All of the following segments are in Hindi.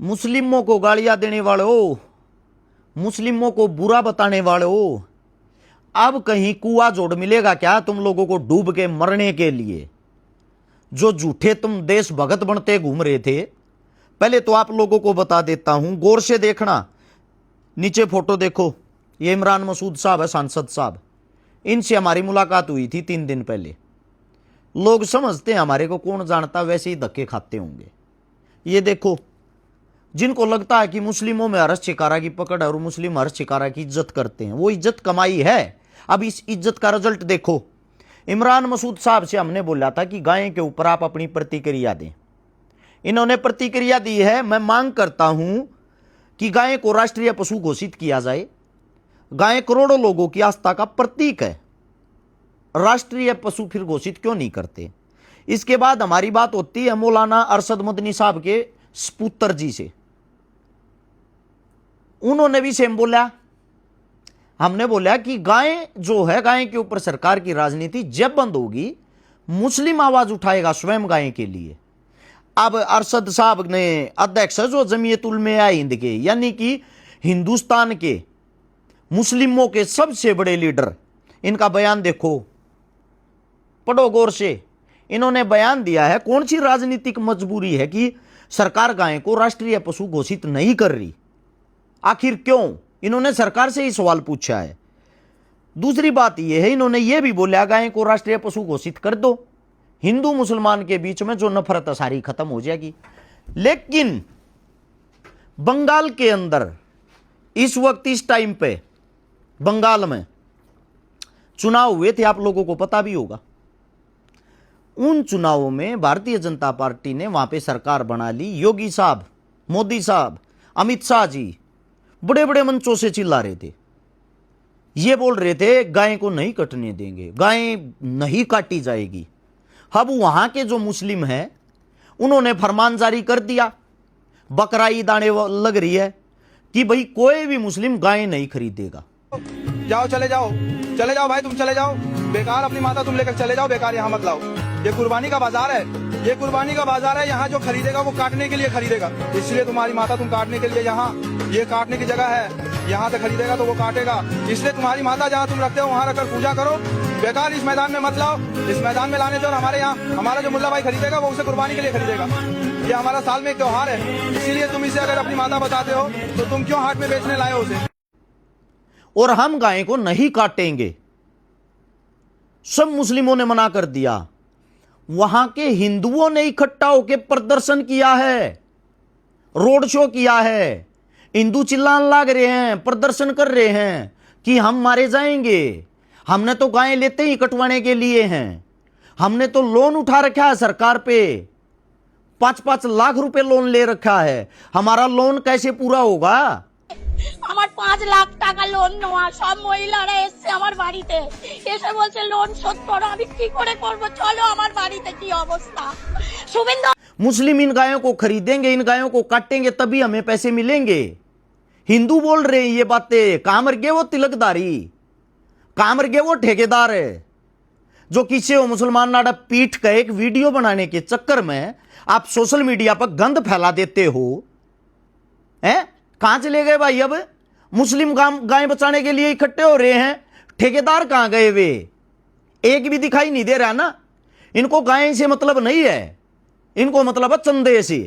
मुस्लिमों को गालियां देने वालों, मुस्लिमों को बुरा बताने वालों, अब कहीं कुआं जोड़ मिलेगा क्या तुम लोगों को डूब के मरने के लिए? जो झूठे तुम देशभक्त बनते घूम रहे थे। पहले तो आप लोगों को बता देता हूं, गौर से देखना, नीचे फोटो देखो, ये इमरान मसूद साहब है, सांसद साहब। इनसे हमारी मुलाकात हुई थी 3 दिन पहले। लोग समझते हैं हमारे को कौन जानता, वैसे ही धक्के खाते होंगे। ये देखो, जिनको लगता है कि मुस्लिमों में हर्ष शिकारा की पकड़ है और मुस्लिम हर्ष शिकारा की इज्जत करते हैं, वो इज्जत कमाई है। अब इस इज्जत का रिजल्ट देखो। इमरान मसूद साहब से हमने बोला था कि गाय के ऊपर आप अपनी प्रतिक्रिया दें। इन्होंने प्रतिक्रिया दी है। मैं मांग करता हूं कि गाय को राष्ट्रीय पशु घोषित किया जाए। गाय करोड़ों लोगों की आस्था का प्रतीक है, राष्ट्रीय पशु फिर घोषित क्यों नहीं करते? इसके बाद हमारी बात होती है मौलाना अरशद मदनी साहब के सपुत्र जी से। उन्होंने भी सेम बोला। हमने बोला कि गाय जो है, गाय के ऊपर सरकार की राजनीति जब बंद होगी, मुस्लिम आवाज उठाएगा स्वयं गाय के लिए। अब अरशद साहब ने, अध्यक्ष जो जमीयत उलमा हिंद के, यानी कि हिंदुस्तान के मुस्लिमों के सबसे बड़े लीडर, इनका बयान देखो, पढ़ो गौर से। इन्होंने बयान दिया है, कौन सी राजनीतिक मजबूरी है कि सरकार गाय को राष्ट्रीय पशु घोषित नहीं कर रही, आखिर क्यों? इन्होंने सरकार से ही सवाल पूछा है। दूसरी बात यह है, इन्होंने यह भी बोला गाय को राष्ट्रीय पशु घोषित कर दो, हिंदू मुसलमान के बीच में जो नफरत है सारी खत्म हो जाएगी। लेकिन बंगाल के अंदर इस वक्त, इस टाइम पे बंगाल में चुनाव हुए थे, आप लोगों को पता भी होगा। उन चुनावों में भारतीय जनता पार्टी ने वहां पे सरकार बना ली। योगी साहब, मोदी साहब, अमित शाह जी बड़े बड़े मंचों से चिल्ला रहे थे, ये बोल रहे थे गाय को नहीं कटने देंगे, गाय नहीं काटी जाएगी। अब वहां के जो मुस्लिम हैं, उन्होंने फरमान जारी कर दिया, बकरा ईद आने लग रही है कि भाई कोई भी मुस्लिम गाय नहीं खरीदेगा। जाओ, चले जाओ भाई, तुम चले जाओ, बेकार अपनी माता तुम लेकर चले जाओ, बेकार यहाँ मत लाओ। ये कुर्बानी का बाजार है, ये कुर्बानी का बाजार है। यहाँ जो खरीदेगा वो काटने के लिए खरीदेगा, इसलिए तुम्हारी माता तुम काटने के लिए, यहाँ ये काटने की जगह है, यहाँ से खरीदेगा तो वो काटेगा। इसलिए तुम्हारी माता जहाँ तुम रखते हो वहाँ रखकर पूजा करो, बेकार इस मैदान में मत लाओ। इस मैदान में लाने दो, और हमारे यहाँ हमारा जो मुल्ला भाई खरीदेगा वो उसे कुर्बानी के लिए खरीदेगा। ये हमारा साल में एक त्योहार है, इसीलिए तुम इसे अगर अपनी माता बताते हो तो तुम क्यों हाट में बेचने लाए हो उसे? और हम गाय को नहीं काटेंगे, सब मुस्लिमों ने मना कर दिया। वहां के हिंदुओं ने इकट्ठा होकर प्रदर्शन किया है, रोड शो किया है। हिंदू चिल्लाने लग रहे हैं, प्रदर्शन कर रहे हैं कि हम मारे जाएंगे। हमने तो गाय लेते ही कटवाने के लिए हैं, हमने तो लोन उठा रखा है सरकार पे, 5-5 लाख रुपए लोन ले रखा है। हमारा लोन कैसे पूरा होगा? আমার 5 লাখ টাকা লোন নেওয়া, সব মহিলারা এসে আমার বাড়িতে এসে বলছে লোন শোধ করো। আমি কি করে করব? চলো আমার বাড়িতে কি অবস্থা। শুভেন্দু मुस्लिम इन गायों को खरीदेंगे, इन गायों को काटेंगे, तभी हमें पैसे मिलेंगे। हिंदू बोल रहे हैं ये बातें। कहां मर गए वो तिलकदारी, कहां मर गए वो ठेकेदार है जो किसी वो मुसलमान नाडा पीठ का एक वीडियो बनाने के चक्कर में आप सोशल मीडिया पर गंद फैला देते हो। हैं, कहां चले गए भाई? अब मुस्लिम गाय बचाने के लिए इकट्ठे हो रहे हैं, ठेकेदार कहां गए? वे एक भी दिखाई नहीं दे रहा ना। इनको गाय से मतलब नहीं है, इनको मतलब है चंदे से।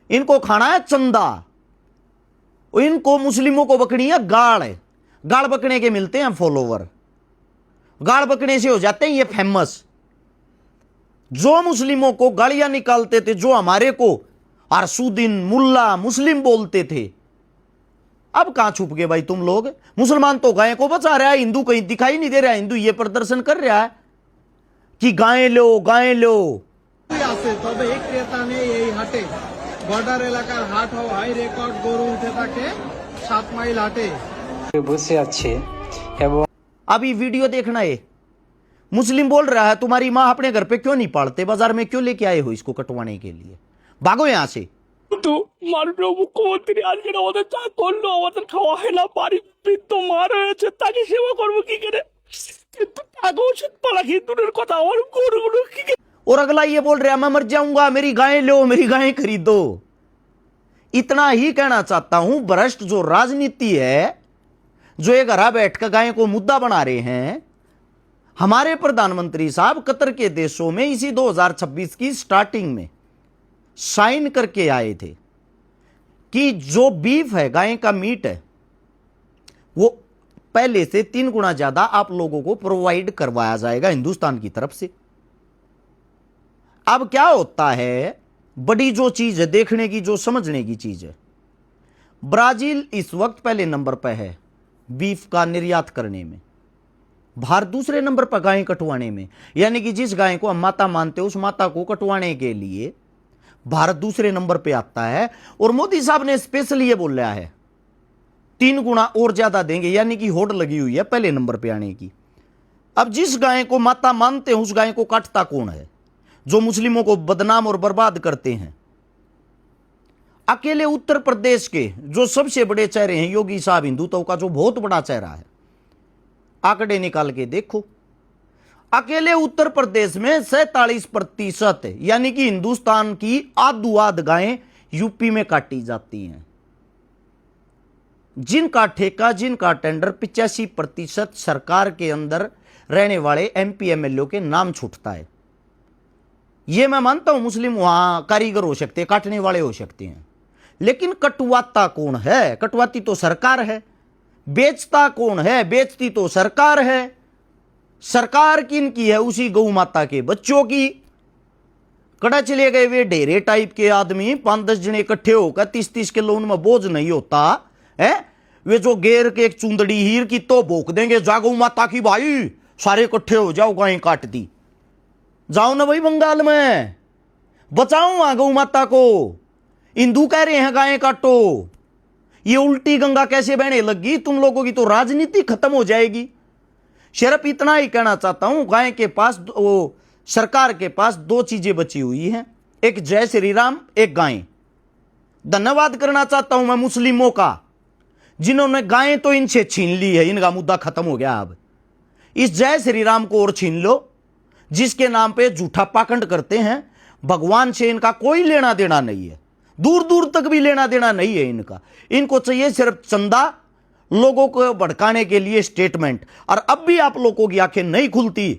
इनको खाना है चंदा। इनको मुस्लिमों को बकनी है गाड़। गाड़ बकने के मिलते हैं फॉलोवर, गाड़ बकने से हो जाते हैं ये फेमस। जो मुस्लिमों को गालियां निकालते थे, जो हमारे को अरसुद्दीन मुल्ला मुस्लिम बोलते थे, अब कहां छुप गए भाई तुम लोग? मुसलमान तो गाय को बचा रहा है, हिंदू कहीं दिखाई नहीं दे रहा है। हिंदू ये प्रदर्शन कर रहा है कि गाय लो, गाय लो। তবে এই ক্রেতা নেই এই হাটে। বর্ডার এলাকার হাট হওয়ায় হাই রেকর্ড গরু উঠে থাকে 7 মাইল হাটে বসে আছে। এবং अभी वीडियो देखना है, मुस्लिम बोल रहा है तुम्हारी माँ अपने घर पे क्यों नहीं पालते, बाजार में क्यों लेके आए हो इसको कटवाने के लिए? भागो यहां से। তো মাননীয় মুখ্যমন্ত্রী আজকে আমাদের চা করলো, আমাদের খাওয়া হয় না, বাড়ি বৃদ্ধ মা রয়েছে, তাকে সেবা করবো কি করে? কিন্তু তাকে ওষুধ পালা কি দূরের কথা, আমার গরুগুলো কি। और अगला ये बोल रहा है मैं मर जाऊंगा, मेरी गाय लो, मेरी गाय खरीदो। इतना ही कहना चाहता हूं, भ्रष्ट जो राजनीति है, जो ये घरा बैठ कर गाय को मुद्दा बना रहे हैं, हमारे प्रधानमंत्री साहब कतर के देशों में इसी 2026 की स्टार्टिंग में साइन करके आए थे कि जो बीफ है, गाय का मीट है, वो पहले से 3 गुना ज्यादा आप लोगों को प्रोवाइड करवाया जाएगा हिंदुस्तान की तरफ से। अब क्या होता है, बड़ी जो चीज है देखने की, जो समझने की चीज है, ब्राजील इस वक्त पहले नंबर पर है बीफ का निर्यात करने में, भारत दूसरे नंबर पर गाय कटवाने में। यानी कि जिस गाय को हम माता मानते हैं, उस माता को कटवाने के लिए भारत दूसरे नंबर पे आता है। और मोदी साहब ने स्पेशल ये बोला है 3 गुना और ज्यादा देंगे, यानी कि होड़ लगी हुई है पहले नंबर पे आने की। अब जिस गाय को माता मानते हैं, उस गाय को काटता कौन है? जो मुस्लिमों को बदनाम और बर्बाद करते हैं। अकेले उत्तर प्रदेश के जो सबसे बड़े चेहरे हैं, योगी साहब हिंदुत्व का जो बहुत बड़ा चेहरा है, आंकड़े निकाल के देखो, अकेले उत्तर प्रदेश में 47% यानी कि हिंदुस्तान की आध गायें यूपी में काटी जाती हैं। जिनका ठेका, जिनका टेंडर 85% सरकार के अंदर रहने वाले एमपी एमएलए के नाम छूटता है। ये मैं मानता हूं मुस्लिम वहां कारीगर हो सकते हैं, काटने वाले हो सकते हैं, लेकिन कटवाता कौन है? कटवाती तो सरकार है। बेचता कौन है? बेचती तो सरकार है। सरकार किनकी है? उसी गौ माता के बच्चों की। कड़ा चले गए वे ढेरे टाइप के आदमी, 5-10 जने इकट्ठे होकर 30-30 किलो उनमें बोझ नहीं होता है। वे जो गेर के एक चुंदड़ी हीर की तो भोंक देंगे, जा गौ माता की भाई, सारे इकट्ठे हो जाओ, गाय काट दी। जाओ ना भाई बंगाल में, बचाओ वहां गौ माता को। हिंदू कह रहे हैं गाय काटो। ये उल्टी गंगा कैसे बहने लगी? तुम लोगों की तो राजनीति खत्म हो जाएगी। सिर्फ इतना ही कहना चाहता हूं, गाय के पास, सरकार के पास 2 चीजें बची हुई हैं, एक जय श्री राम, एक गाय। धन्यवाद करना चाहता हूं मैं मुस्लिमों का, जिन्होंने गायें तो इनसे छीन ली है, इनका मुद्दा खत्म हो गया। अब इस जय श्री राम को और छीन लो, जिसके नाम पे झूठा पाखंड करते हैं। भगवान से इनका कोई लेना देना नहीं है, दूर दूर तक भी लेना देना नहीं है इनका। इनको चाहिए सिर्फ चंदा, लोगों को भड़काने के लिए स्टेटमेंट। और अब भी आप लोगों की आंखें नहीं खुलती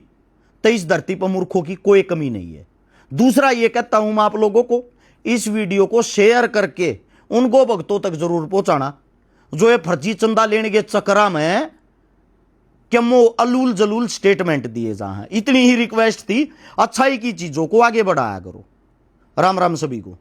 तो इस धरती पर मूर्खों की कोई कमी नहीं है। दूसरा ये कहता हूं मैं आप लोगों को, इस वीडियो को शेयर करके उनको भक्तों तक जरूर पहुंचाना जो ये फर्जी चंदा लेने के चक्कर में क्यों अलूल जलूल स्टेटमेंट दिए जा हैं। इतनी ही रिक्वेस्ट थी, अच्छाई की चीजों को आगे बढ़ाया करो। राम राम सभी को।